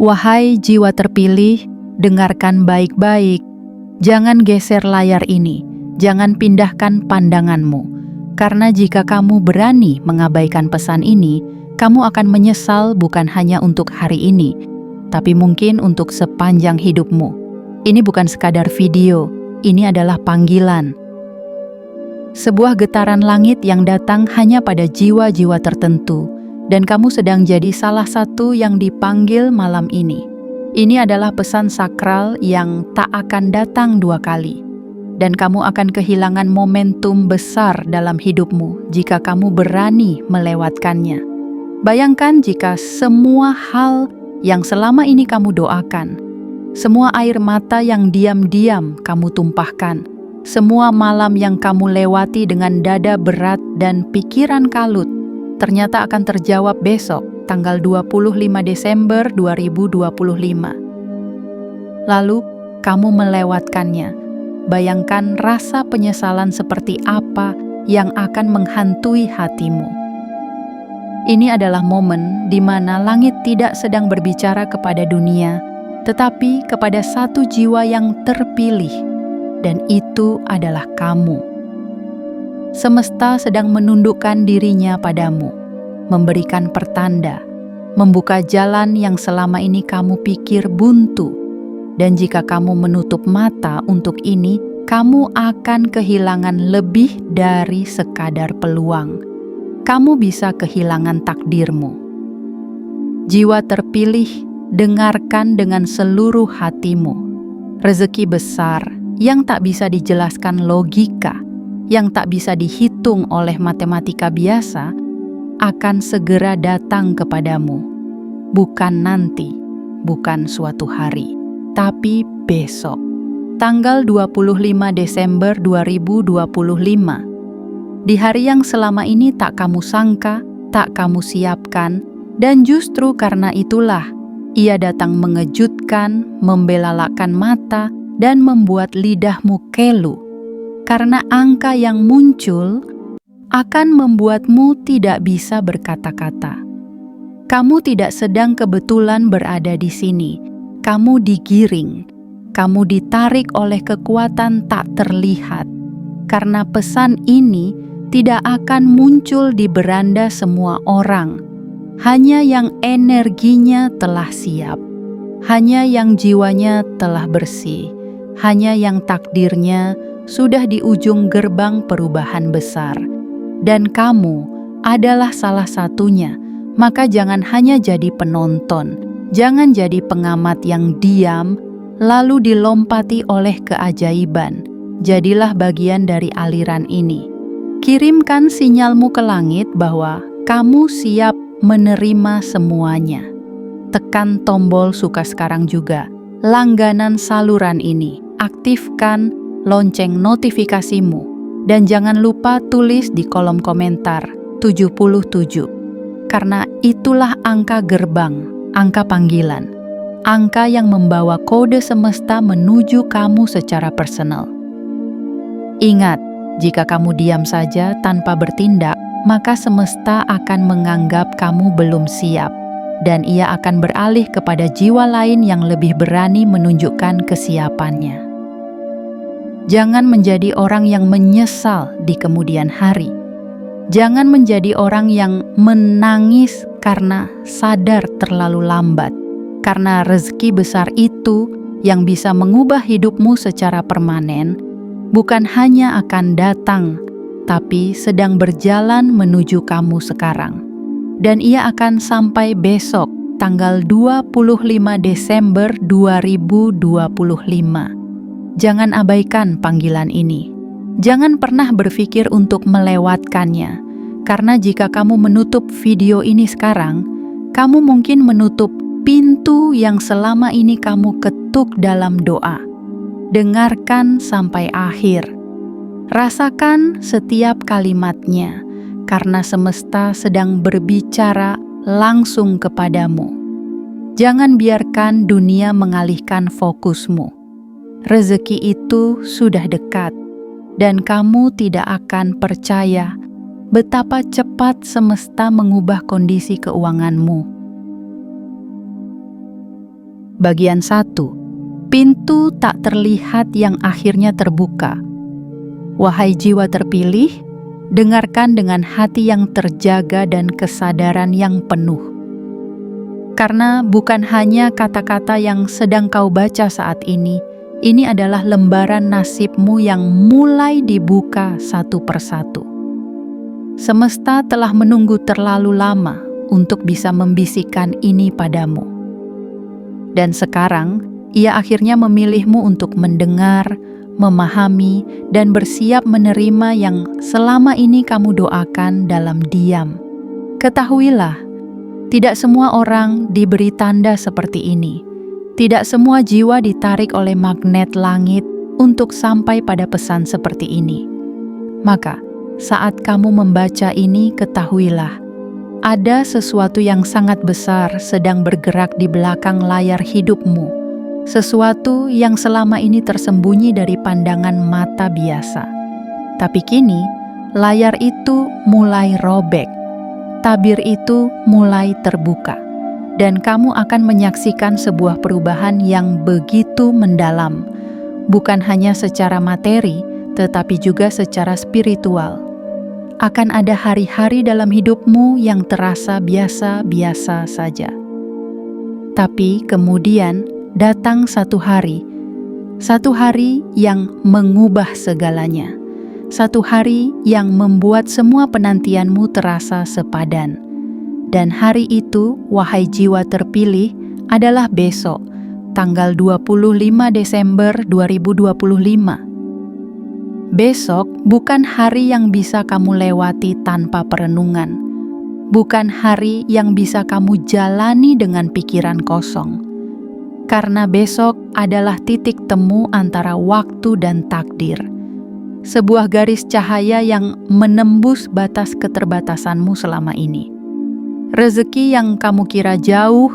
Wahai jiwa terpilih, dengarkan baik-baik. Jangan geser layar ini, jangan pindahkan pandanganmu. Karena jika kamu berani mengabaikan pesan ini, kamu akan menyesal bukan hanya untuk hari ini, tapi mungkin untuk sepanjang hidupmu. Ini bukan sekadar video, ini adalah panggilan. Sebuah getaran langit yang datang hanya pada jiwa-jiwa tertentu, dan kamu sedang jadi salah satu yang dipanggil malam ini. Ini adalah pesan sakral yang tak akan datang dua kali, dan kamu akan kehilangan momentum besar dalam hidupmu jika kamu berani melewatkannya. Bayangkan jika semua hal yang selama ini kamu doakan, semua air mata yang diam-diam kamu tumpahkan, semua malam yang kamu lewati dengan dada berat dan pikiran kalut, ternyata akan terjawab besok, tanggal 25 Desember 2025. Lalu, kamu melewatkannya. Bayangkan rasa penyesalan seperti apa yang akan menghantui hatimu. Ini adalah momen di mana langit tidak sedang berbicara kepada dunia, tetapi kepada satu jiwa yang terpilih, dan itu adalah kamu. Semesta sedang menundukkan dirinya padamu, memberikan pertanda, membuka jalan yang selama ini kamu pikir buntu. Dan jika kamu menutup mata untuk ini, kamu akan kehilangan lebih dari sekadar peluang. Kamu bisa kehilangan takdirmu. Jiwa terpilih, dengarkan dengan seluruh hatimu. Rezeki besar yang tak bisa dijelaskan logika, yang tak bisa dihitung oleh matematika biasa, akan segera datang kepadamu. Bukan nanti, bukan suatu hari, tapi besok. Tanggal 25 Desember 2025. Di hari yang selama ini tak kamu sangka, tak kamu siapkan, dan justru karena itulah, ia datang mengejutkan, membelalakan mata, dan membuat lidahmu kelu. Karena angka yang muncul akan membuatmu tidak bisa berkata-kata. Kamu tidak sedang kebetulan berada di sini. Kamu digiring. Kamu ditarik oleh kekuatan tak terlihat. Karena pesan ini tidak akan muncul di beranda semua orang. Hanya yang energinya telah siap. Hanya yang jiwanya telah bersih. Hanya yang takdirnya sudah di ujung gerbang perubahan besar. Dan kamu adalah salah satunya. Maka jangan hanya jadi penonton, jangan jadi pengamat yang diam, lalu dilompati oleh keajaiban. Jadilah bagian dari aliran ini. Kirimkan sinyalmu ke langit bahwa kamu siap menerima semuanya. Tekan tombol suka sekarang juga, langganan saluran ini, aktifkan lonceng notifikasimu, dan jangan lupa tulis di kolom komentar 77. Karena itulah angka gerbang, angka panggilan, angka yang membawa kode semesta menuju kamu secara personal. Ingat, jika kamu diam saja tanpa bertindak, maka semesta akan menganggap kamu belum siap, dan ia akan beralih kepada jiwa lain yang lebih berani menunjukkan kesiapannya. Jangan menjadi orang yang menyesal di kemudian hari. Jangan menjadi orang yang menangis karena sadar terlalu lambat, karena rezeki besar itu yang bisa mengubah hidupmu secara permanen, bukan hanya akan datang, tapi sedang berjalan menuju kamu sekarang. Dan ia akan sampai besok, tanggal 25 Desember 2025. Jangan abaikan panggilan ini. Jangan pernah berpikir untuk melewatkannya, karena jika kamu menutup video ini sekarang, kamu mungkin menutup pintu yang selama ini kamu ketuk dalam doa. Dengarkan sampai akhir. Rasakan setiap kalimatnya, karena semesta sedang berbicara langsung kepadamu. Jangan biarkan dunia mengalihkan fokusmu. Rezeki itu sudah dekat. Dan kamu tidak akan percaya betapa cepat semesta mengubah kondisi keuanganmu. Bagian 1. Pintu tak terlihat yang akhirnya terbuka. Wahai jiwa terpilih, dengarkan dengan hati yang terjaga dan kesadaran yang penuh. Karena bukan hanya kata-kata yang sedang kau baca saat ini adalah lembaran nasibmu yang mulai dibuka satu persatu. Semesta telah menunggu terlalu lama untuk bisa membisikkan ini padamu. Dan sekarang, ia akhirnya memilihmu untuk mendengar, memahami, dan bersiap menerima yang selama ini kamu doakan dalam diam. Ketahuilah, tidak semua orang diberi tanda seperti ini. Tidak semua jiwa ditarik oleh magnet langit untuk sampai pada pesan seperti ini. Maka, saat kamu membaca ini, ketahuilah, ada sesuatu yang sangat besar sedang bergerak di belakang layar hidupmu. Sesuatu yang selama ini tersembunyi dari pandangan mata biasa. Tapi kini, layar itu mulai robek. Tabir itu mulai terbuka. Dan kamu akan menyaksikan sebuah perubahan yang begitu mendalam. Bukan hanya secara materi, tetapi juga secara spiritual. Akan ada hari-hari dalam hidupmu yang terasa biasa-biasa saja. Tapi kemudian datang satu hari yang mengubah segalanya. Satu hari yang membuat semua penantianmu terasa sepadan. Dan hari itu, wahai jiwa terpilih, adalah besok, tanggal 25 Desember 2025. Besok bukan hari yang bisa kamu lewati tanpa perenungan. Bukan hari yang bisa kamu jalani dengan pikiran kosong. Karena besok adalah titik temu antara waktu dan takdir. Sebuah garis cahaya yang menembus batas keterbatasanmu selama ini. Rezeki yang kamu kira jauh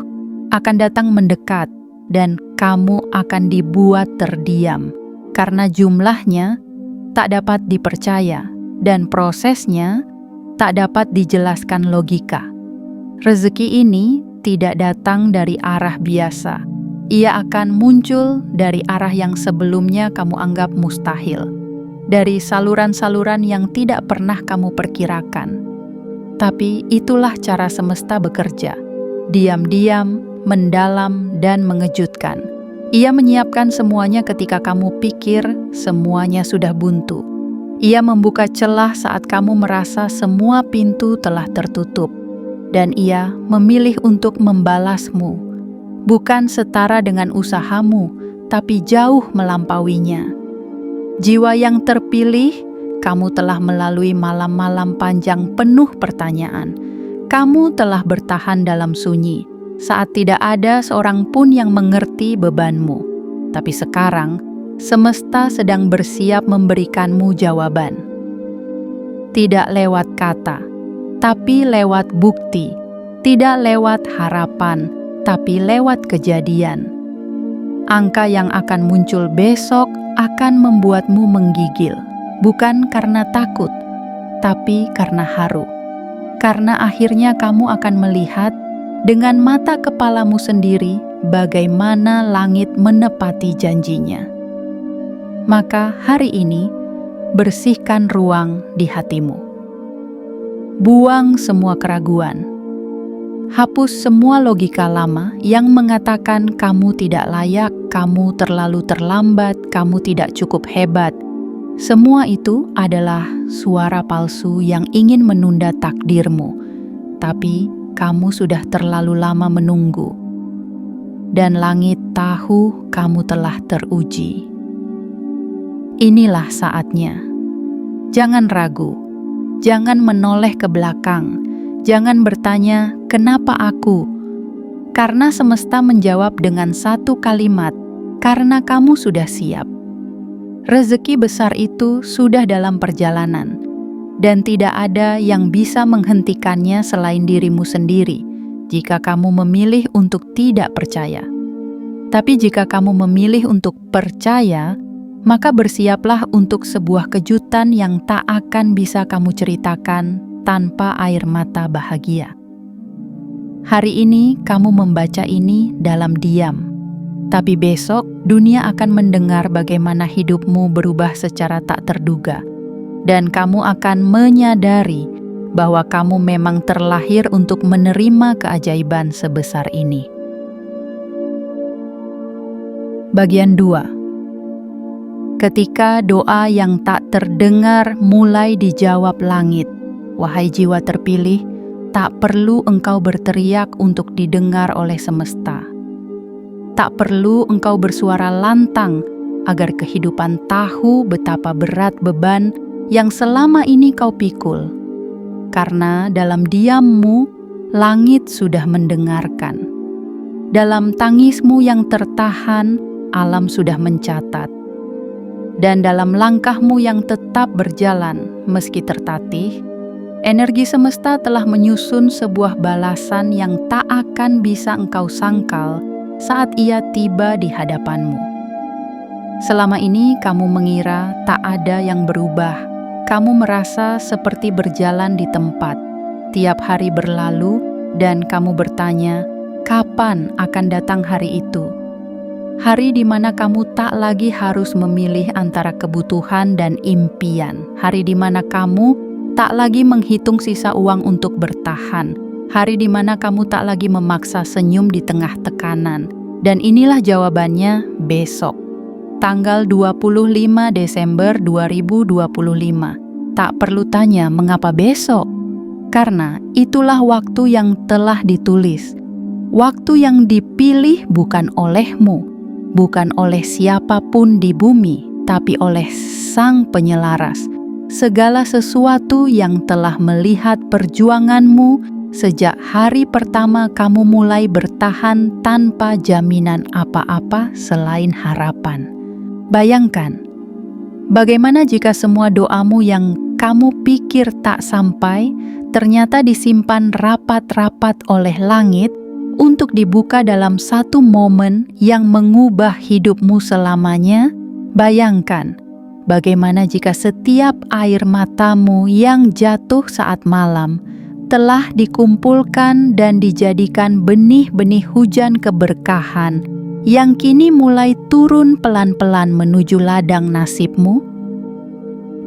akan datang mendekat dan kamu akan dibuat terdiam. Karena jumlahnya tak dapat dipercaya, dan prosesnya tak dapat dijelaskan logika. Rezeki ini tidak datang dari arah biasa. Ia akan muncul dari arah yang sebelumnya kamu anggap mustahil. Dari saluran-saluran yang tidak pernah kamu perkirakan. Tapi itulah cara semesta bekerja. Diam-diam, mendalam, dan mengejutkan. Ia menyiapkan semuanya ketika kamu pikir semuanya sudah buntu. Ia membuka celah saat kamu merasa semua pintu telah tertutup. Dan ia memilih untuk membalasmu. Bukan setara dengan usahamu, tapi jauh melampauinya. Jiwa yang terpilih, kamu telah melalui malam-malam panjang penuh pertanyaan. Kamu telah bertahan dalam sunyi. Saat tidak ada seorang pun yang mengerti bebanmu. Tapi sekarang, semesta sedang bersiap memberikanmu jawaban. Tidak lewat kata, tapi lewat bukti. Tidak lewat harapan, tapi lewat kejadian. Angka yang akan muncul besok akan membuatmu menggigil. Bukan karena takut, tapi karena haru. Karena akhirnya kamu akan melihat dengan mata kepalamu sendiri bagaimana langit menepati janjinya. Maka hari ini, bersihkan ruang di hatimu. Buang semua keraguan. Hapus semua logika lama yang mengatakan kamu tidak layak, kamu terlalu terlambat, kamu tidak cukup hebat. Semua itu adalah suara palsu yang ingin menunda takdirmu. Tapi kamu sudah terlalu lama menunggu, dan langit tahu kamu telah teruji. Inilah saatnya. Jangan ragu, jangan menoleh ke belakang, jangan bertanya, "Kenapa aku?" Karena semesta menjawab dengan satu kalimat, "Karena kamu sudah siap." Rezeki besar itu sudah dalam perjalanan. Dan tidak ada yang bisa menghentikannya selain dirimu sendiri jika kamu memilih untuk tidak percaya. Tapi jika kamu memilih untuk percaya, maka bersiaplah untuk sebuah kejutan yang tak akan bisa kamu ceritakan tanpa air mata bahagia. Hari ini kamu membaca ini dalam diam. Tapi besok dunia akan mendengar bagaimana hidupmu berubah secara tak terduga, dan kamu akan menyadari bahwa kamu memang terlahir untuk menerima keajaiban sebesar ini. Bagian 2. Ketika doa yang tak terdengar mulai dijawab langit, wahai jiwa terpilih, tak perlu engkau berteriak untuk didengar oleh semesta. Tak perlu engkau bersuara lantang agar kehidupan tahu betapa berat beban yang selama ini kau pikul. Karena dalam diammu, langit sudah mendengarkan. Dalam tangismu yang tertahan, alam sudah mencatat. Dan dalam langkahmu yang tetap berjalan meski tertatih, energi semesta telah menyusun sebuah balasan yang tak akan bisa engkau sangkal saat ia tiba di hadapanmu. Selama ini kamu mengira tak ada yang berubah. Kamu merasa seperti berjalan di tempat. Tiap hari berlalu dan kamu bertanya, kapan akan datang hari itu? Hari di mana kamu tak lagi harus memilih antara kebutuhan dan impian. Hari di mana kamu tak lagi menghitung sisa uang untuk bertahan. Hari di mana kamu tak lagi memaksa senyum di tengah tekanan. Dan inilah jawabannya besok. Tanggal 25 Desember 2025. Tak perlu tanya mengapa besok. Karena itulah waktu yang telah ditulis. Waktu yang dipilih bukan olehmu, bukan oleh siapapun di bumi, tapi oleh Sang Penyelaras. Segala sesuatu yang telah melihat perjuanganmu sejak hari pertama kamu mulai bertahan tanpa jaminan apa-apa selain harapan. Bayangkan, bagaimana jika semua doamu yang kamu pikir tak sampai, ternyata disimpan rapat-rapat oleh langit untuk dibuka dalam satu momen yang mengubah hidupmu selamanya? Bayangkan, bagaimana jika setiap air matamu yang jatuh saat malam telah dikumpulkan dan dijadikan benih-benih hujan keberkahan yang kini mulai turun pelan-pelan menuju ladang nasibmu?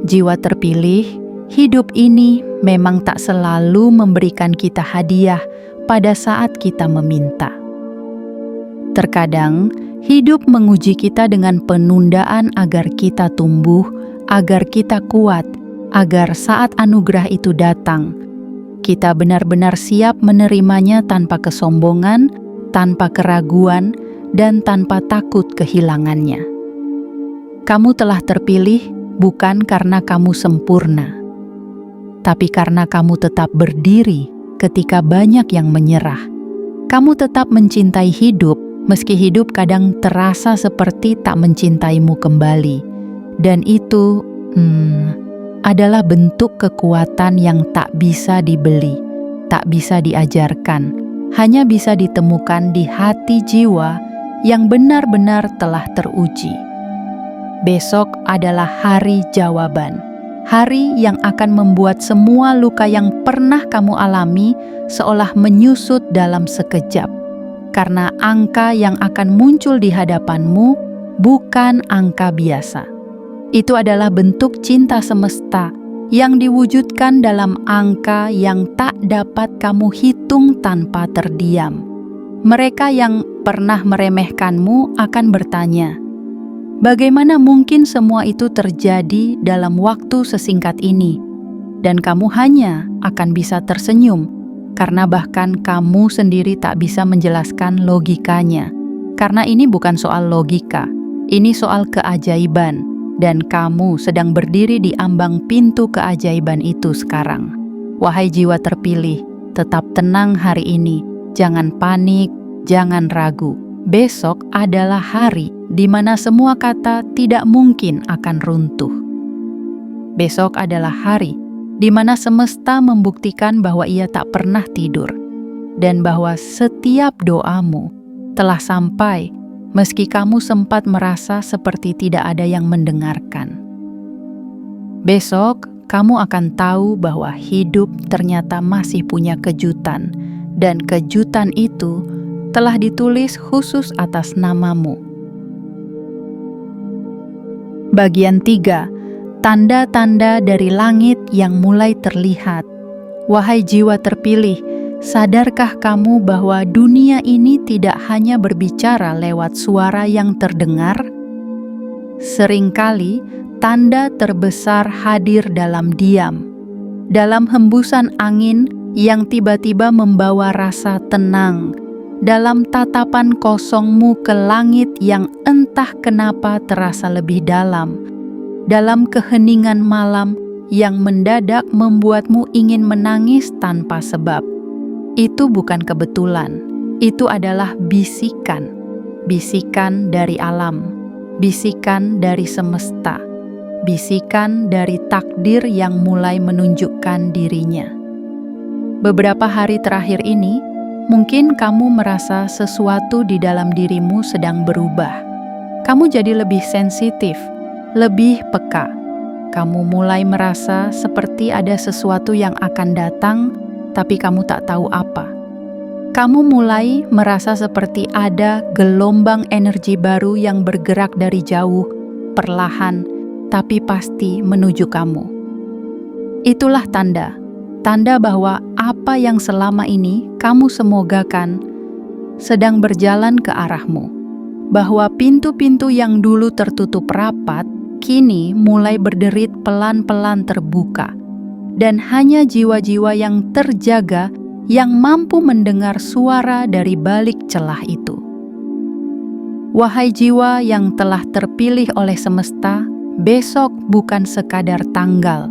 Jiwa terpilih, hidup ini memang tak selalu memberikan kita hadiah pada saat kita meminta. Terkadang, hidup menguji kita dengan penundaan agar kita tumbuh, agar kita kuat, agar saat anugerah itu datang, kita benar-benar siap menerimanya tanpa kesombongan, tanpa keraguan, dan tanpa takut kehilangannya. Kamu telah terpilih bukan karena kamu sempurna, tapi karena kamu tetap berdiri ketika banyak yang menyerah. Kamu tetap mencintai hidup, meski hidup kadang terasa seperti tak mencintaimu kembali. Dan itu adalah bentuk kekuatan yang tak bisa dibeli, tak bisa diajarkan, hanya bisa ditemukan di hati jiwa yang benar-benar telah teruji. Besok adalah hari jawaban. Hari yang akan membuat semua luka yang pernah kamu alami seolah menyusut dalam sekejap. Karena angka yang akan muncul di hadapanmu bukan angka biasa. Itu adalah bentuk cinta semesta yang diwujudkan dalam angka yang tak dapat kamu hitung tanpa terdiam. Mereka yang pernah meremehkanmu akan bertanya, bagaimana mungkin semua itu terjadi dalam waktu sesingkat ini? Dan kamu hanya akan bisa tersenyum, karena bahkan kamu sendiri tak bisa menjelaskan logikanya. Karena ini bukan soal logika, ini soal keajaiban, dan kamu sedang berdiri di ambang pintu keajaiban itu sekarang. Wahai jiwa terpilih, tetap tenang hari ini, jangan panik, jangan ragu. Besok adalah hari di mana semua kata tidak mungkin akan runtuh. Besok adalah hari di mana semesta membuktikan bahwa ia tak pernah tidur, dan bahwa setiap doamu telah sampai meski kamu sempat merasa seperti tidak ada yang mendengarkan. Besok kamu akan tahu bahwa hidup ternyata masih punya kejutan, dan kejutan itu telah ditulis khusus atas namamu. Bagian 3. Tanda-tanda dari langit yang mulai terlihat. Wahai jiwa terpilih, sadarkah kamu bahwa dunia ini tidak hanya berbicara lewat suara yang terdengar? Seringkali, tanda terbesar hadir dalam diam, dalam hembusan angin yang tiba-tiba membawa rasa tenang, dalam tatapan kosongmu ke langit yang entah kenapa terasa lebih dalam, dalam keheningan malam yang mendadak membuatmu ingin menangis tanpa sebab. Itu bukan kebetulan, itu adalah bisikan, bisikan dari alam, bisikan dari semesta, bisikan dari takdir yang mulai menunjukkan dirinya. Beberapa hari terakhir ini, mungkin kamu merasa sesuatu di dalam dirimu sedang berubah. Kamu jadi lebih sensitif, lebih peka. Kamu mulai merasa seperti ada sesuatu yang akan datang, tapi kamu tak tahu apa. Kamu mulai merasa seperti ada gelombang energi baru yang bergerak dari jauh, perlahan, tapi pasti menuju kamu. Itulah tanda bahwa apa yang selama ini kamu semogakan sedang berjalan ke arahmu. Bahwa pintu-pintu yang dulu tertutup rapat, kini mulai berderit pelan-pelan terbuka. Dan hanya jiwa-jiwa yang terjaga yang mampu mendengar suara dari balik celah itu. Wahai jiwa yang telah terpilih oleh semesta, besok bukan sekadar tanggal,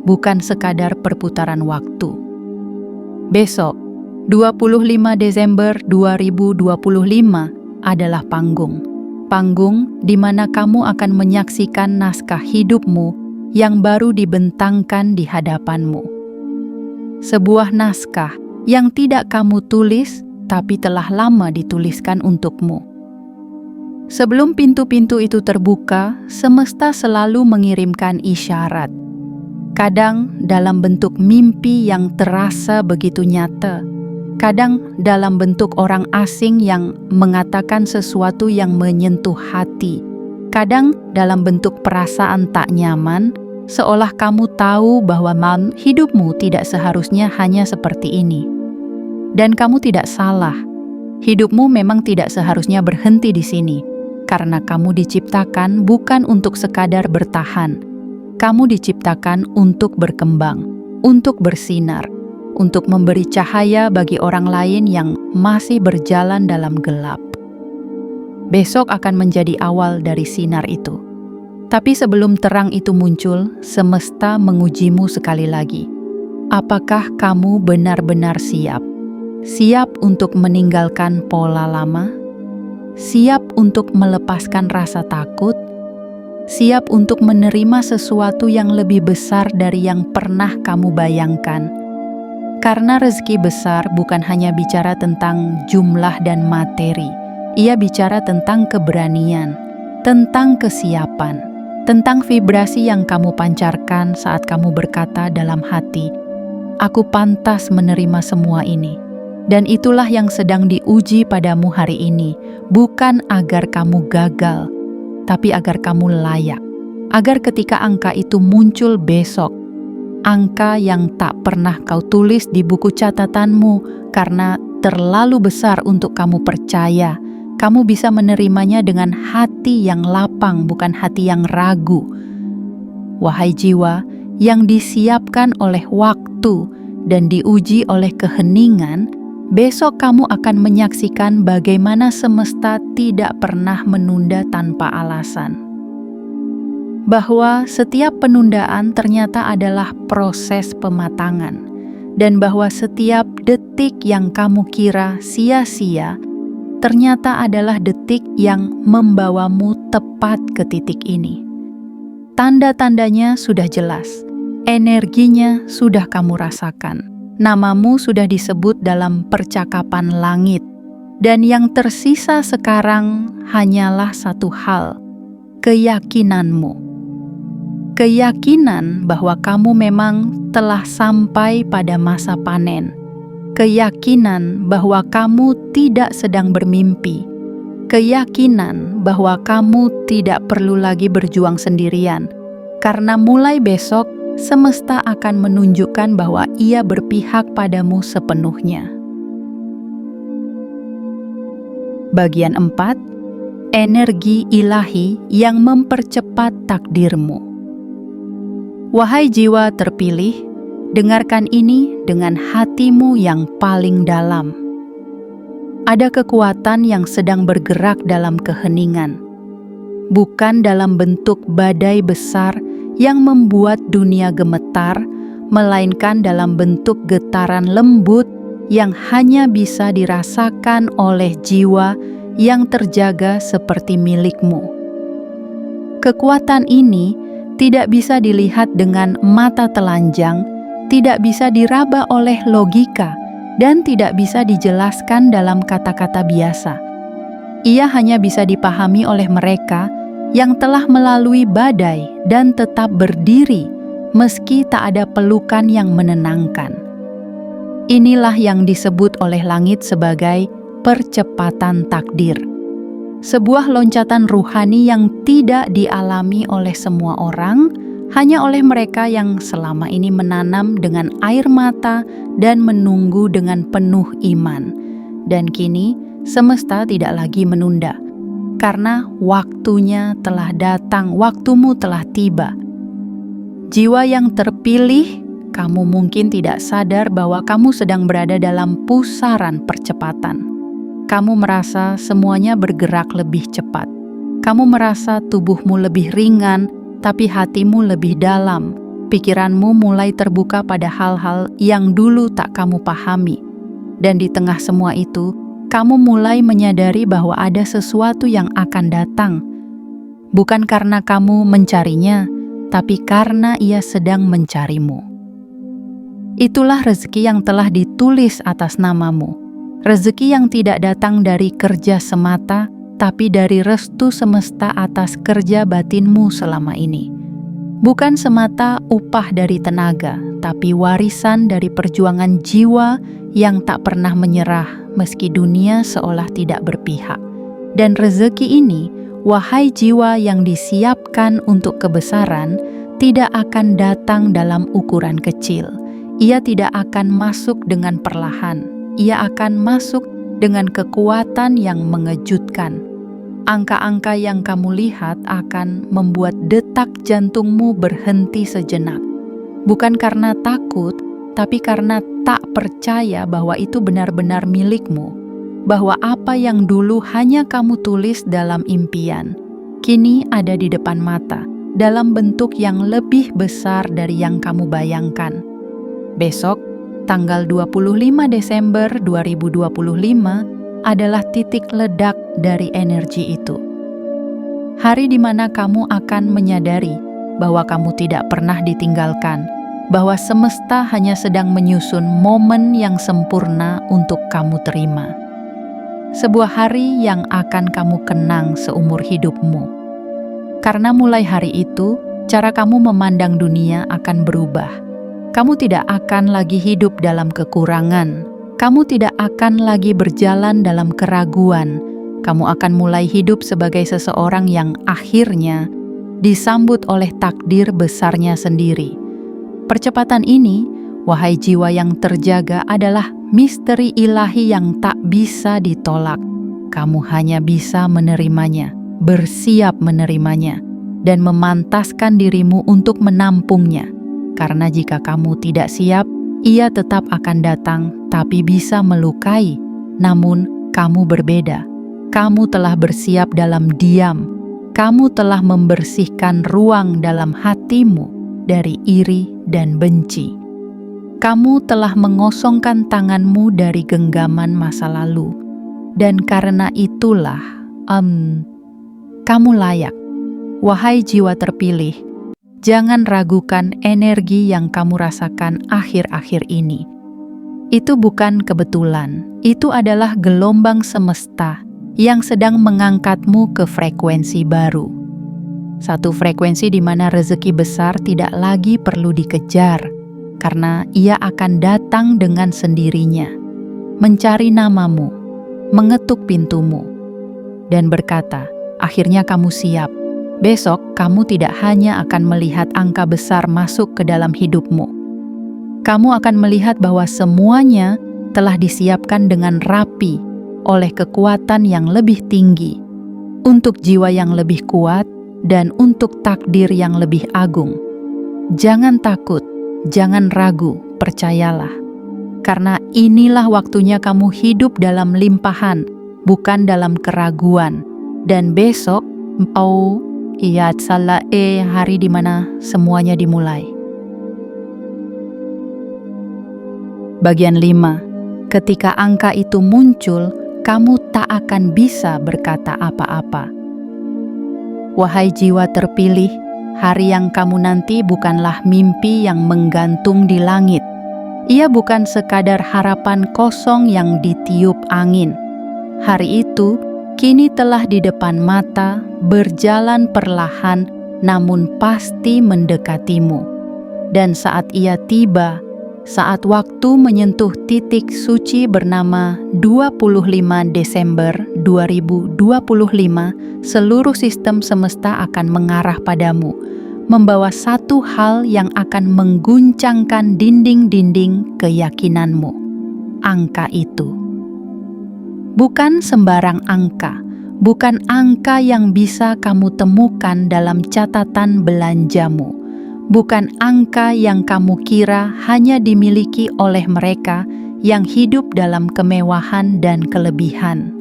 bukan sekadar perputaran waktu. Besok, 25 Desember 2025 adalah panggung. Panggung di mana kamu akan menyaksikan naskah hidupmu yang baru dibentangkan di hadapanmu. Sebuah naskah yang tidak kamu tulis, tapi telah lama dituliskan untukmu. Sebelum pintu-pintu itu terbuka, semesta selalu mengirimkan isyarat. Kadang dalam bentuk mimpi yang terasa begitu nyata, kadang dalam bentuk orang asing yang mengatakan sesuatu yang menyentuh hati, kadang dalam bentuk perasaan tak nyaman, seolah kamu tahu bahwa hidupmu tidak seharusnya hanya seperti ini. Dan kamu tidak salah, hidupmu memang tidak seharusnya berhenti di sini, karena kamu diciptakan bukan untuk sekadar bertahan. Kamu diciptakan untuk berkembang, untuk bersinar, untuk memberi cahaya bagi orang lain yang masih berjalan dalam gelap. Besok akan menjadi awal dari sinar itu. Tapi sebelum terang itu muncul, semesta mengujimu sekali lagi. Apakah kamu benar-benar siap? Siap untuk meninggalkan pola lama? Siap untuk melepaskan rasa takut? Siap untuk menerima sesuatu yang lebih besar dari yang pernah kamu bayangkan? Karena rezeki besar bukan hanya bicara tentang jumlah dan materi. Ia bicara tentang keberanian, tentang kesiapan, tentang vibrasi yang kamu pancarkan saat kamu berkata dalam hati, "Aku pantas menerima semua ini." Dan itulah yang sedang diuji padamu hari ini, bukan agar kamu gagal, tapi agar kamu layak. Agar ketika angka itu muncul besok, angka yang tak pernah kau tulis di buku catatanmu karena terlalu besar untuk kamu percaya, kamu bisa menerimanya dengan hati yang lapang, bukan hati yang ragu. Wahai jiwa yang disiapkan oleh waktu dan diuji oleh keheningan, besok kamu akan menyaksikan bagaimana semesta tidak pernah menunda tanpa alasan. Bahwa setiap penundaan ternyata adalah proses pematangan, dan bahwa setiap detik yang kamu kira sia-sia ternyata adalah detik yang membawamu tepat ke titik ini. Tanda-tandanya sudah jelas, energinya sudah kamu rasakan, namamu sudah disebut dalam percakapan langit, dan yang tersisa sekarang hanyalah satu hal, keyakinanmu. Keyakinan bahwa kamu memang telah sampai pada masa panen. keyakinan bahwa kamu tidak sedang bermimpi, keyakinan bahwa kamu tidak perlu lagi berjuang sendirian, karena mulai besok semesta akan menunjukkan bahwa Ia berpihak padamu sepenuhnya. Bagian 4. Energi ilahi yang mempercepat takdirmu. Wahai jiwa terpilih, dengarkan ini dengan hatimu yang paling dalam. Ada kekuatan yang sedang bergerak dalam keheningan, bukan dalam bentuk badai besar yang membuat dunia gemetar, melainkan dalam bentuk getaran lembut yang hanya bisa dirasakan oleh jiwa yang terjaga seperti milikmu. Kekuatan ini tidak bisa dilihat dengan mata telanjang, tidak bisa diraba oleh logika, dan tidak bisa dijelaskan dalam kata-kata biasa. Ia hanya bisa dipahami oleh mereka yang telah melalui badai dan tetap berdiri meski tak ada pelukan yang menenangkan. Inilah yang disebut oleh langit sebagai percepatan takdir. Sebuah loncatan ruhani yang tidak dialami oleh semua orang, hanya oleh mereka yang selama ini menanam dengan air mata dan menunggu dengan penuh iman. Dan kini semesta tidak lagi menunda, karena waktunya telah datang, waktumu telah tiba. Jiwa yang terpilih, kamu mungkin tidak sadar bahwa kamu sedang berada dalam pusaran percepatan. Kamu merasa semuanya bergerak lebih cepat. Kamu merasa tubuhmu lebih ringan, tapi hatimu lebih dalam. Pikiranmu mulai terbuka pada hal-hal yang dulu tak kamu pahami. Dan di tengah semua itu, kamu mulai menyadari bahwa ada sesuatu yang akan datang. Bukan karena kamu mencarinya, tapi karena Ia sedang mencarimu. Itulah rezeki yang telah ditulis atas namamu. Rezeki yang tidak datang dari kerja semata, tapi dari restu semesta atas kerja batinmu selama ini. Bukan semata upah dari tenaga, tapi warisan dari perjuangan jiwa yang tak pernah menyerah meski dunia seolah tidak berpihak. Dan rezeki ini, wahai jiwa yang disiapkan untuk kebesaran, tidak akan datang dalam ukuran kecil. Ia tidak akan masuk dengan perlahan. Ia akan masuk dengan kekuatan yang mengejutkan. Angka-angka yang kamu lihat akan membuat detak jantungmu berhenti sejenak. Bukan karena takut, tapi karena tak percaya bahwa itu benar-benar milikmu. Bahwa apa yang dulu hanya kamu tulis dalam impian, kini ada di depan mata, dalam bentuk yang lebih besar dari yang kamu bayangkan. Besok, tanggal 25 Desember 2025, adalah titik ledak dari energi itu. Hari di mana kamu akan menyadari bahwa kamu tidak pernah ditinggalkan, bahwa semesta hanya sedang menyusun momen yang sempurna untuk kamu terima. Sebuah hari yang akan kamu kenang seumur hidupmu. Karena mulai hari itu, cara kamu memandang dunia akan berubah. Kamu tidak akan lagi hidup dalam kekurangan. Kamu tidak akan lagi berjalan dalam keraguan. Kamu akan mulai hidup sebagai seseorang yang akhirnya disambut oleh takdir besarnya sendiri. Percepatan ini, wahai jiwa yang terjaga, adalah misteri ilahi yang tak bisa ditolak. Kamu hanya bisa menerimanya, bersiap menerimanya, dan memantaskan dirimu untuk menampungnya. Karena jika kamu tidak siap, Ia tetap akan datang, tapi bisa melukai. Namun, kamu berbeda. Kamu telah bersiap dalam diam. Kamu telah membersihkan ruang dalam hatimu dari iri dan benci. Kamu telah mengosongkan tanganmu dari genggaman masa lalu. Dan karena itulah, kamu layak. Wahai jiwa terpilih, jangan ragukan energi yang kamu rasakan akhir-akhir ini. Itu bukan kebetulan, itu adalah gelombang semesta yang sedang mengangkatmu ke frekuensi baru. Satu frekuensi di mana rezeki besar tidak lagi perlu dikejar, karena ia akan datang dengan sendirinya. mencari namamu, mengetuk pintumu, dan berkata, akhirnya kamu siap. Besok kamu tidak hanya akan melihat angka besar masuk ke dalam hidupmu. Kamu akan melihat bahwa semuanya telah disiapkan dengan rapi oleh kekuatan yang lebih tinggi, untuk jiwa yang lebih kuat dan untuk takdir yang lebih agung. Jangan takut, jangan ragu, percayalah. Karena inilah waktunya kamu hidup dalam limpahan, bukan dalam keraguan. Dan besok, hari di mana semuanya dimulai. Bagian 5. Ketika angka itu muncul, kamu tak akan bisa berkata apa-apa. Wahai jiwa terpilih, hari yang kamu nanti bukanlah mimpi yang menggantung di langit. Ia bukan sekadar harapan kosong yang ditiup angin. Hari itu kini telah di depan mata, berjalan perlahan, namun pasti mendekatimu. Dan saat ia tiba, saat waktu menyentuh titik suci bernama 25 Desember 2025, seluruh sistem semesta akan mengarah padamu, membawa satu hal yang akan mengguncangkan dinding-dinding keyakinanmu. Angka itu. Bukan sembarang angka, bukan angka yang bisa kamu temukan dalam catatan belanjamu, bukan angka yang kamu kira hanya dimiliki oleh mereka yang hidup dalam kemewahan dan kelebihan,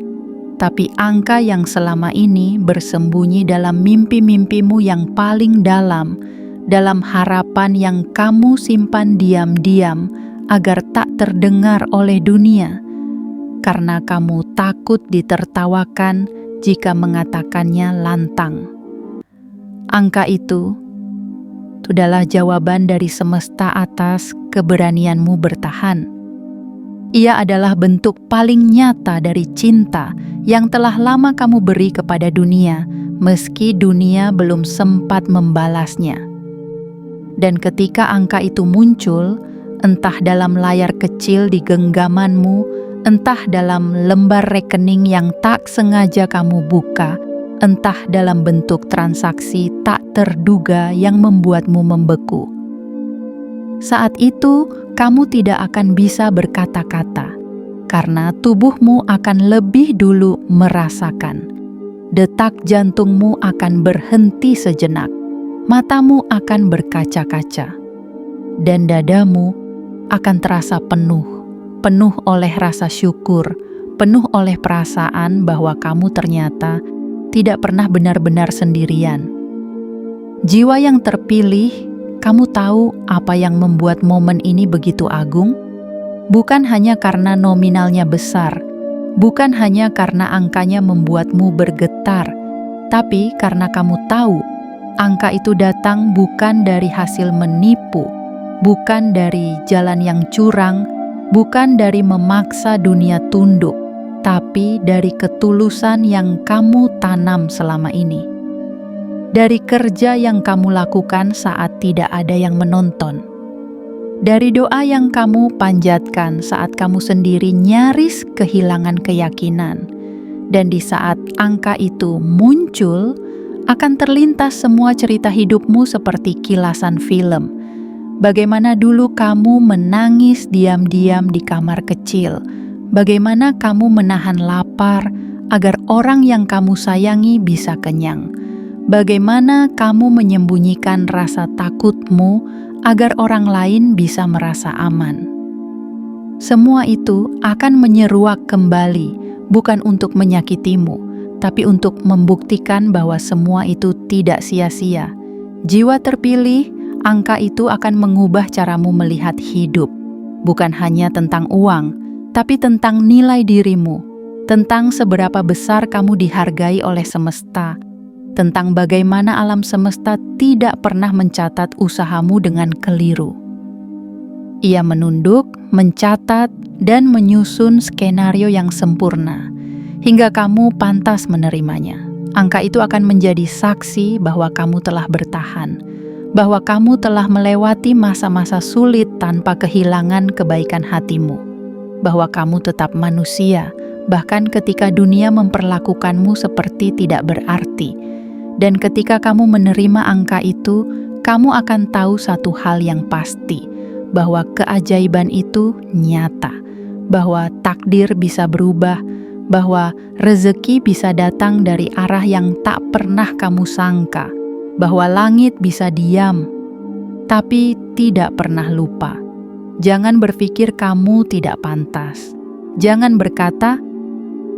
tapi angka yang selama ini bersembunyi dalam mimpi-mimpimu yang paling dalam harapan yang kamu simpan diam-diam agar tak terdengar oleh dunia, karena kamu takut ditertawakan jika mengatakannya lantang. Angka itu adalah jawaban dari semesta atas keberanianmu bertahan. Ia adalah bentuk paling nyata dari cinta yang telah lama kamu beri kepada dunia, meski dunia belum sempat membalasnya. Dan ketika angka itu muncul, entah dalam layar kecil di genggamanmu, entah dalam lembar rekening yang tak sengaja kamu buka, entah dalam bentuk transaksi tak terduga yang membuatmu membeku. Saat itu, kamu tidak akan bisa berkata-kata, karena tubuhmu akan lebih dulu merasakan. Detak jantungmu akan berhenti sejenak, matamu akan berkaca-kaca, dan dadamu akan terasa penuh oleh rasa syukur, penuh oleh perasaan bahwa kamu ternyata tidak pernah benar-benar sendirian. Jiwa yang terpilih, kamu tahu apa yang membuat momen ini begitu agung? Bukan hanya karena nominalnya besar, bukan hanya karena angkanya membuatmu bergetar, tapi karena kamu tahu angka itu datang bukan dari hasil menipu, bukan dari jalan yang curang, bukan dari memaksa dunia tunduk, tapi dari ketulusan yang kamu tanam selama ini. Dari kerja yang kamu lakukan saat tidak ada yang menonton. Dari doa yang kamu panjatkan saat kamu sendiri nyaris kehilangan keyakinan. Dan di saat angka itu muncul, akan terlintas semua cerita hidupmu seperti kilasan film. Bagaimana dulu kamu menangis diam-diam di kamar kecil. Bagaimana kamu menahan lapar agar orang yang kamu sayangi bisa kenyang. Bagaimana kamu menyembunyikan rasa takutmu agar orang lain bisa merasa aman. Semua itu akan menyeruak kembali, bukan untuk menyakitimu, tapi untuk membuktikan bahwa semua itu tidak sia-sia. Jiwa terpilih, angka itu akan mengubah caramu melihat hidup, bukan hanya tentang uang, tapi tentang nilai dirimu, tentang seberapa besar kamu dihargai oleh semesta, tentang bagaimana alam semesta tidak pernah mencatat usahamu dengan keliru. Ia menunduk, mencatat, dan menyusun skenario yang sempurna, hingga kamu pantas menerimanya. Angka itu akan menjadi saksi bahwa kamu telah bertahan, bahwa kamu telah melewati masa-masa sulit tanpa kehilangan kebaikan hatimu. bahwa kamu tetap manusia, bahkan ketika dunia memperlakukanmu seperti tidak berarti. Dan ketika kamu menerima angka itu, kamu akan tahu satu hal yang pasti, bahwa keajaiban itu nyata, bahwa takdir bisa berubah, bahwa rezeki bisa datang dari arah yang tak pernah kamu sangka, bahwa langit bisa diam, tapi tidak pernah lupa. Jangan berpikir kamu tidak pantas. Jangan berkata,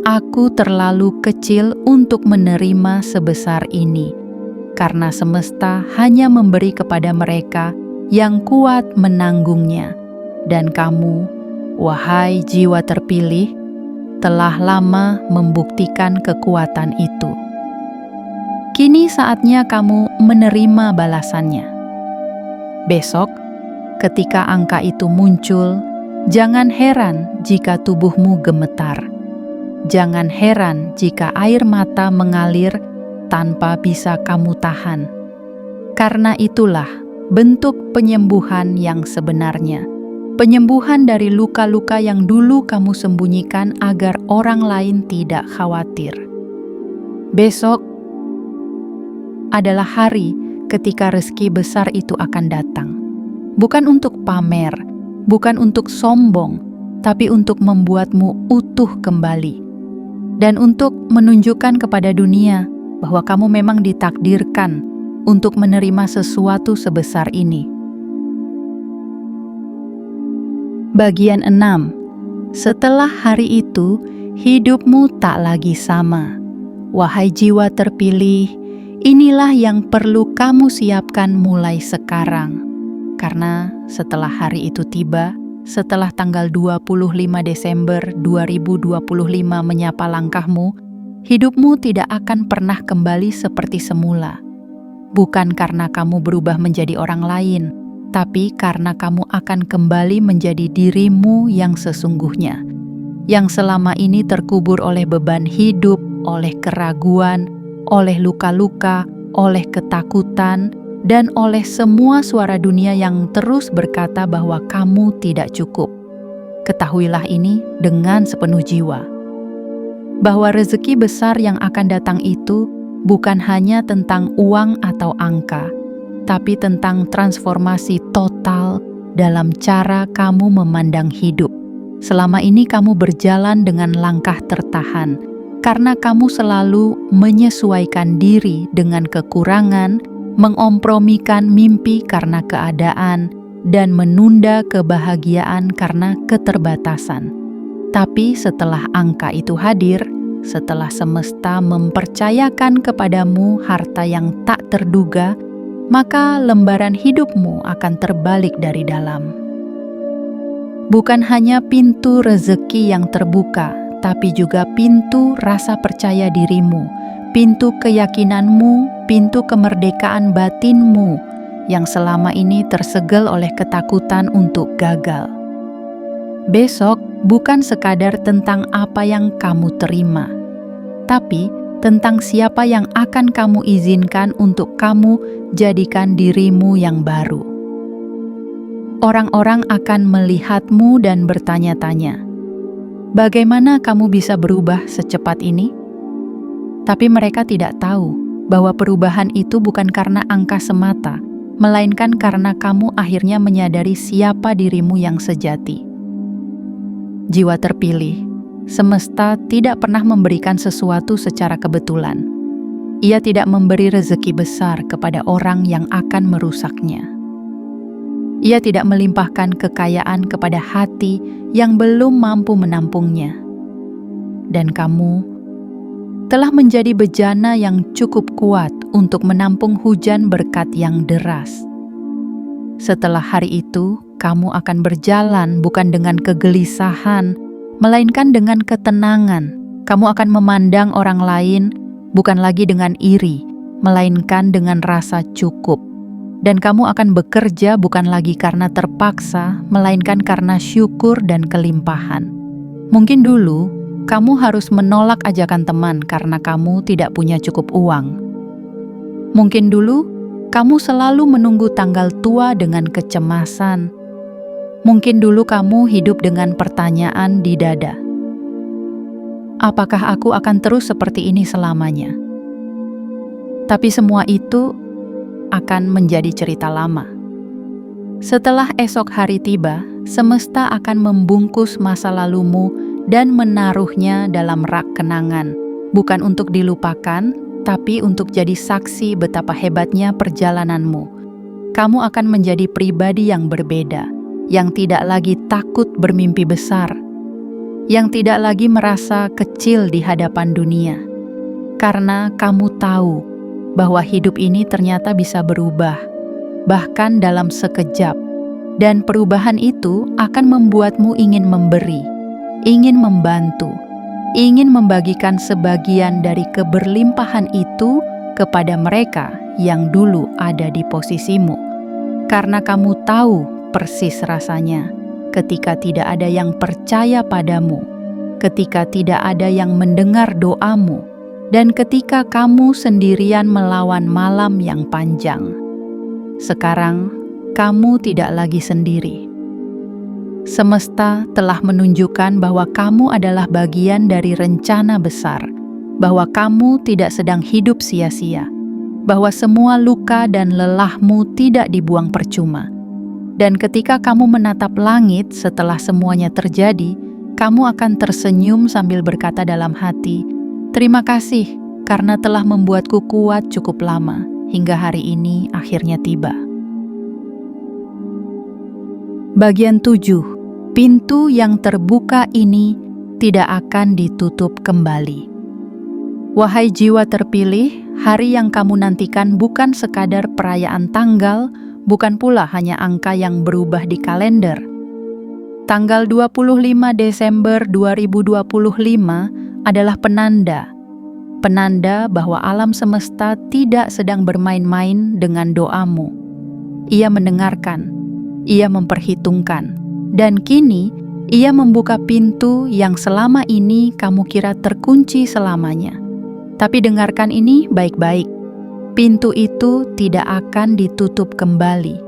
"Aku terlalu kecil untuk menerima sebesar ini," karena semesta hanya memberi kepada mereka yang kuat menanggungnya. Dan kamu, wahai jiwa terpilih, telah lama membuktikan kekuatan itu. Kini saatnya kamu menerima balasannya. Besok, ketika angka itu muncul, jangan heran jika tubuhmu gemetar. Jangan heran jika air mata mengalir tanpa bisa kamu tahan. Karena itulah bentuk penyembuhan yang sebenarnya. Penyembuhan dari luka-luka yang dulu kamu sembunyikan agar orang lain tidak khawatir. Besok adalah hari ketika rezeki besar itu akan datang. Bukan untuk pamer, bukan untuk sombong, tapi untuk membuatmu utuh kembali. Dan untuk menunjukkan kepada dunia bahwa kamu memang ditakdirkan untuk menerima sesuatu sebesar ini. Bagian 6. Setelah hari itu, hidupmu tak lagi sama. Wahai jiwa terpilih, inilah yang perlu kamu siapkan mulai sekarang. Karena setelah hari itu tiba, setelah tanggal 25 Desember 2025 menyapa langkahmu, hidupmu tidak akan pernah kembali seperti semula. Bukan karena kamu berubah menjadi orang lain, tapi karena kamu akan kembali menjadi dirimu yang sesungguhnya, yang selama ini terkubur oleh beban hidup, oleh keraguan, oleh luka-luka, oleh ketakutan, dan oleh semua suara dunia yang terus berkata bahwa kamu tidak cukup. Ketahuilah ini dengan sepenuh jiwa, bahwa rezeki besar yang akan datang itu bukan hanya tentang uang atau angka, tapi tentang transformasi total dalam cara kamu memandang hidup. Selama ini kamu berjalan dengan langkah tertahan, karena kamu selalu menyesuaikan diri dengan kekurangan, mengompromikan mimpi karena keadaan, dan menunda kebahagiaan karena keterbatasan. Tapi setelah angka itu hadir, setelah semesta mempercayakan kepadamu harta yang tak terduga, maka lembaran hidupmu akan terbalik dari dalam. Bukan hanya pintu rezeki yang terbuka, tapi juga pintu rasa percaya dirimu, pintu keyakinanmu, pintu kemerdekaan batinmu yang selama ini tersegel oleh ketakutan untuk gagal. Besok bukan sekadar tentang apa yang kamu terima, tapi tentang siapa yang akan kamu izinkan untuk kamu jadikan dirimu yang baru. Orang-orang akan melihatmu dan bertanya-tanya, bagaimana kamu bisa berubah secepat ini? Tapi mereka tidak tahu bahwa perubahan itu bukan karena angka semata, melainkan karena kamu akhirnya menyadari siapa dirimu yang sejati. Jiwa terpilih, semesta tidak pernah memberikan sesuatu secara kebetulan. Ia tidak memberi rezeki besar kepada orang yang akan merusaknya. Ia tidak melimpahkan kekayaan kepada hati yang belum mampu menampungnya. Dan kamu telah menjadi bejana yang cukup kuat untuk menampung hujan berkat yang deras. Setelah hari itu, kamu akan berjalan bukan dengan kegelisahan, melainkan dengan ketenangan. Kamu akan memandang orang lain bukan lagi dengan iri, melainkan dengan rasa cukup. Dan kamu akan bekerja bukan lagi karena terpaksa, melainkan karena syukur dan kelimpahan. Mungkin dulu, kamu harus menolak ajakan teman karena kamu tidak punya cukup uang. Mungkin dulu, kamu selalu menunggu tanggal tua dengan kecemasan. Mungkin dulu kamu hidup dengan pertanyaan di dada. Apakah aku akan terus seperti ini selamanya? Tapi semua itu akan menjadi cerita lama. Setelah esok hari tiba, semesta akan membungkus masa lalumu dan menaruhnya dalam rak kenangan, bukan untuk dilupakan, tapi untuk jadi saksi betapa hebatnya perjalananmu. Kamu akan menjadi pribadi yang berbeda, yang tidak lagi takut bermimpi besar, yang tidak lagi merasa kecil di hadapan dunia. Karena kamu tahu bahwa hidup ini ternyata bisa berubah, bahkan dalam sekejap. Dan perubahan itu akan membuatmu ingin memberi, ingin membantu, ingin membagikan sebagian dari keberlimpahan itu kepada mereka yang dulu ada di posisimu. Karena kamu tahu persis rasanya ketika tidak ada yang percaya padamu, ketika tidak ada yang mendengar doamu, dan ketika kamu sendirian melawan malam yang panjang. Sekarang, kamu tidak lagi sendiri. Semesta telah menunjukkan bahwa kamu adalah bagian dari rencana besar, bahwa kamu tidak sedang hidup sia-sia, bahwa semua luka dan lelahmu tidak dibuang percuma. Dan ketika kamu menatap langit setelah semuanya terjadi, kamu akan tersenyum sambil berkata dalam hati, "Terima kasih karena telah membuatku kuat cukup lama, hingga hari ini akhirnya tiba." Bagian 7. Pintu yang terbuka ini tidak akan ditutup kembali. Wahai jiwa terpilih, hari yang kamu nantikan bukan sekadar perayaan tanggal, bukan pula hanya angka yang berubah di kalender. Tanggal 25 Desember 2025 adalah penanda bahwa alam semesta tidak sedang bermain-main dengan doamu. Ia mendengarkan, ia memperhitungkan, dan kini ia membuka pintu yang selama ini kamu kira terkunci selamanya. Tapi dengarkan ini baik-baik. Pintu itu tidak akan ditutup kembali.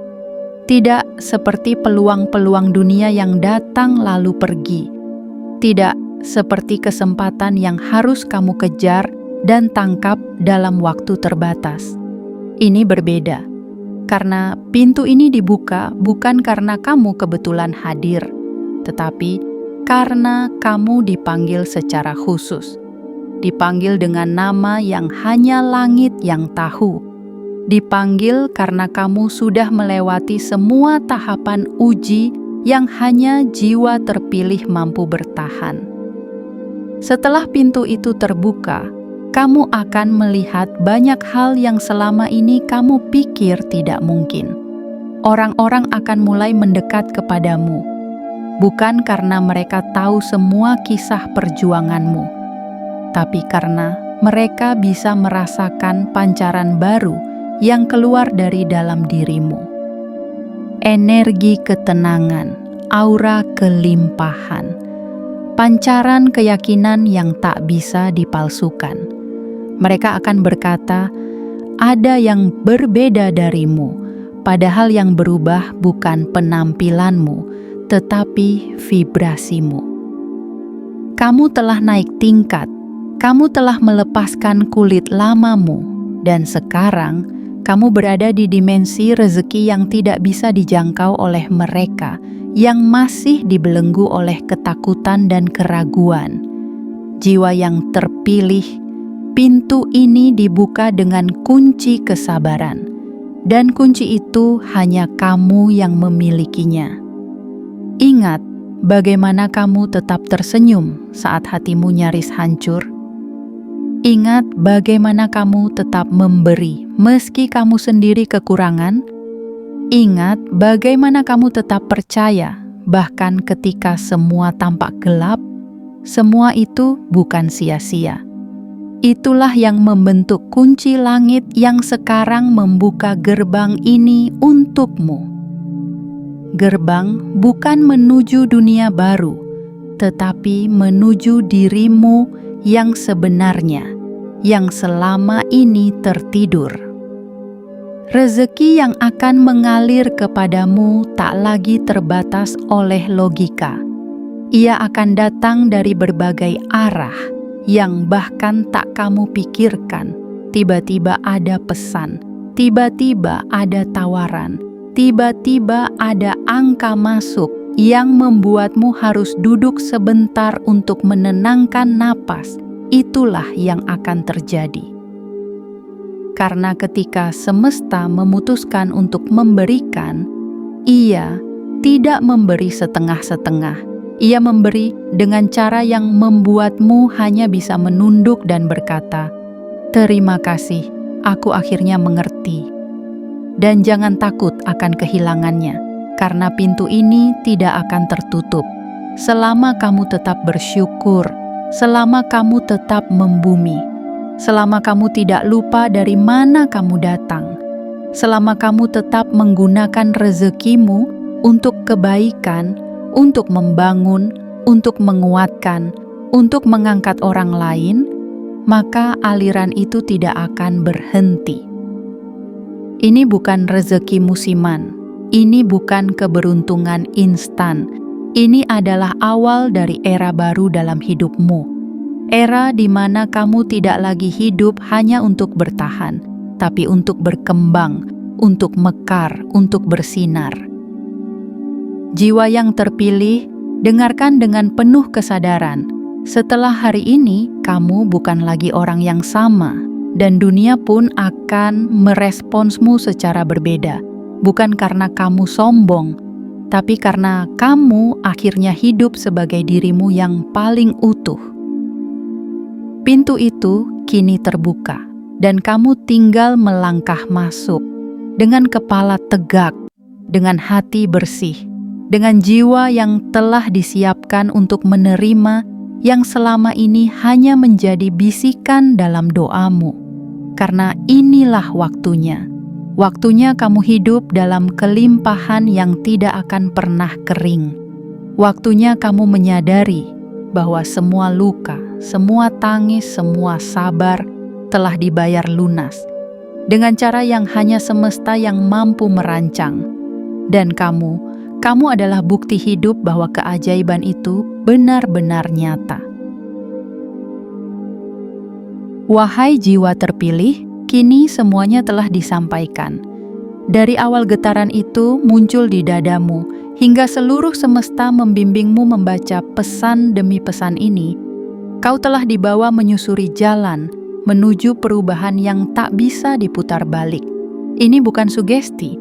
Tidak seperti peluang-peluang dunia yang datang lalu pergi. Tidak seperti kesempatan yang harus kamu kejar dan tangkap dalam waktu terbatas. Ini berbeda. Karena pintu ini dibuka bukan karena kamu kebetulan hadir, tetapi karena kamu dipanggil secara khusus. Dipanggil dengan nama yang hanya langit yang tahu. Dipanggil karena kamu sudah melewati semua tahapan uji yang hanya jiwa terpilih mampu bertahan. Setelah pintu itu terbuka, kamu akan melihat banyak hal yang selama ini kamu pikir tidak mungkin. Orang-orang akan mulai mendekat kepadamu, bukan karena mereka tahu semua kisah perjuanganmu, tapi karena mereka bisa merasakan pancaran baru yang keluar dari dalam dirimu. Energi ketenangan, aura kelimpahan, pancaran keyakinan yang tak bisa dipalsukan. Mereka akan berkata, ada yang berbeda darimu, padahal yang berubah bukan penampilanmu, tetapi vibrasimu. Kamu telah naik tingkat, kamu telah melepaskan kulit lamamu, dan sekarang kamu berada di dimensi rezeki yang tidak bisa dijangkau oleh mereka, yang masih dibelenggu oleh ketakutan dan keraguan. Jiwa yang terpilih, pintu ini dibuka dengan kunci kesabaran, dan kunci itu hanya kamu yang memilikinya. Ingat bagaimana kamu tetap tersenyum saat hatimu nyaris hancur. Ingat bagaimana kamu tetap memberi meski kamu sendiri kekurangan. Ingat bagaimana kamu tetap percaya bahkan ketika semua tampak gelap. Semua itu bukan sia-sia. Itulah yang membentuk kunci langit yang sekarang membuka gerbang ini untukmu. Gerbang bukan menuju dunia baru, tetapi menuju dirimu yang sebenarnya, yang selama ini tertidur. Rezeki yang akan mengalir kepadamu tak lagi terbatas oleh logika. Ia akan datang dari berbagai arah yang bahkan tak kamu pikirkan. Tiba-tiba ada pesan, tiba-tiba ada tawaran, tiba-tiba ada angka masuk yang membuatmu harus duduk sebentar untuk menenangkan napas. Itulah yang akan terjadi. Karena ketika semesta memutuskan untuk memberikan, ia tidak memberi setengah-setengah. Ia memberi dengan cara yang membuatmu hanya bisa menunduk dan berkata, "Terima kasih, aku akhirnya mengerti." Dan jangan takut akan kehilangannya, karena pintu ini tidak akan tertutup. Selama kamu tetap bersyukur, selama kamu tetap membumi, selama kamu tidak lupa dari mana kamu datang, selama kamu tetap menggunakan rezekimu untuk kebaikan, untuk membangun, untuk menguatkan, untuk mengangkat orang lain, maka aliran itu tidak akan berhenti. Ini bukan rezeki musiman, ini bukan keberuntungan instan, ini adalah awal dari era baru dalam hidupmu. Era di mana kamu tidak lagi hidup hanya untuk bertahan, tapi untuk berkembang, untuk mekar, untuk bersinar. Jiwa yang terpilih, dengarkan dengan penuh kesadaran. Setelah hari ini, kamu bukan lagi orang yang sama, dan dunia pun akan meresponsmu secara berbeda. Bukan karena kamu sombong, tapi karena kamu akhirnya hidup sebagai dirimu yang paling utuh. Pintu itu kini terbuka, dan kamu tinggal melangkah masuk dengan kepala tegak, dengan hati bersih, dengan jiwa yang telah disiapkan untuk menerima yang selama ini hanya menjadi bisikan dalam doamu. Karena inilah waktunya. Waktunya kamu hidup dalam kelimpahan yang tidak akan pernah kering. Waktunya kamu menyadari bahwa semua luka, semua tangis, semua sabar telah dibayar lunas dengan cara yang hanya semesta yang mampu merancang. Dan kamu adalah bukti hidup bahwa keajaiban itu benar-benar nyata. Wahai jiwa terpilih, kini semuanya telah disampaikan. Dari awal getaran itu muncul di dadamu, hingga seluruh semesta membimbingmu membaca pesan demi pesan ini. Kau telah dibawa menyusuri jalan, menuju perubahan yang tak bisa diputar balik. Ini bukan sugesti,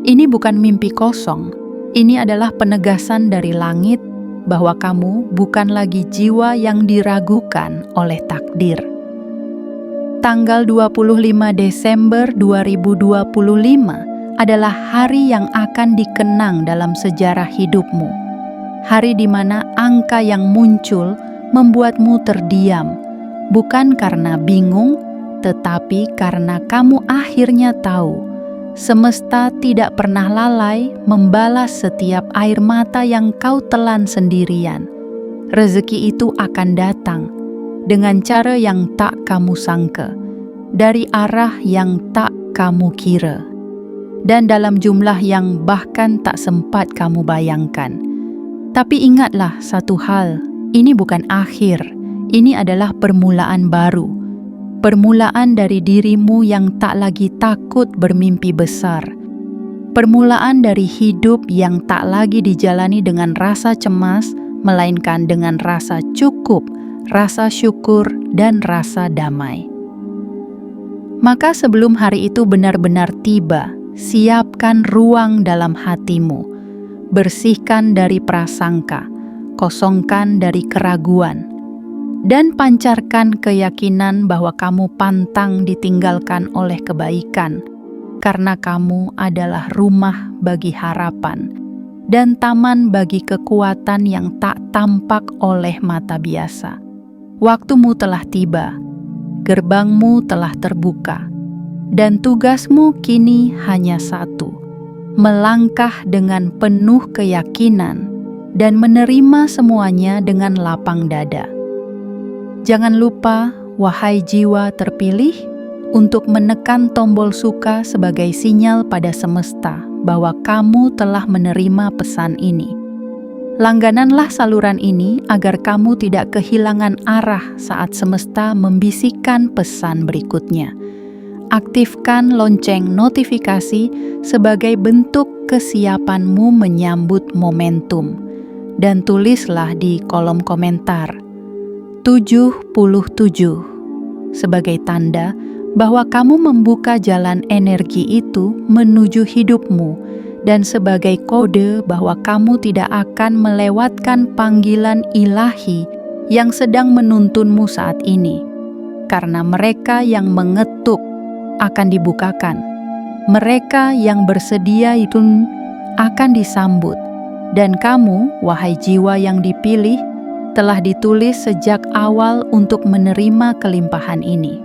ini bukan mimpi kosong. Ini adalah penegasan dari langit bahwa kamu bukan lagi jiwa yang diragukan oleh takdir. Tanggal 25 Desember 2025 adalah hari yang akan dikenang dalam sejarah hidupmu. Hari di mana angka yang muncul membuatmu terdiam, bukan karena bingung, tetapi karena kamu akhirnya tahu semesta tidak pernah lalai membalas setiap air mata yang kau telan sendirian. Rezeki itu akan datang dengan cara yang tak kamu sangka, dari arah yang tak kamu kira, dan dalam jumlah yang bahkan tak sempat kamu bayangkan. Tapi ingatlah satu hal, ini bukan akhir, ini adalah permulaan baru. Permulaan dari dirimu yang tak lagi takut bermimpi besar. Permulaan dari hidup yang tak lagi dijalani dengan rasa cemas, melainkan dengan rasa cukup, rasa syukur, dan rasa damai. Maka sebelum hari itu benar-benar tiba, siapkan ruang dalam hatimu. Bersihkan dari prasangka, kosongkan dari keraguan, dan pancarkan keyakinan bahwa kamu pantang ditinggalkan oleh kebaikan, karena kamu adalah rumah bagi harapan dan taman bagi kekuatan yang tak tampak oleh mata biasa. Waktumu telah tiba, gerbangmu telah terbuka, dan tugasmu kini hanya satu: melangkah dengan penuh keyakinan dan menerima semuanya dengan lapang dada. Jangan lupa, wahai jiwa terpilih, untuk menekan tombol suka sebagai sinyal pada semesta bahwa kamu telah menerima pesan ini. Langgananlah saluran ini agar kamu tidak kehilangan arah saat semesta membisikkan pesan berikutnya. Aktifkan lonceng notifikasi sebagai bentuk kesiapanmu menyambut momentum. Dan tulislah di kolom komentar 77 sebagai tanda bahwa kamu membuka jalan energi itu menuju hidupmu dan sebagai kode bahwa kamu tidak akan melewatkan panggilan ilahi yang sedang menuntunmu saat ini. Karena mereka yang mengetuk akan dibukakan. Mereka yang bersedia itu akan disambut. Dan kamu, wahai jiwa yang dipilih, telah ditulis sejak awal untuk menerima kelimpahan ini.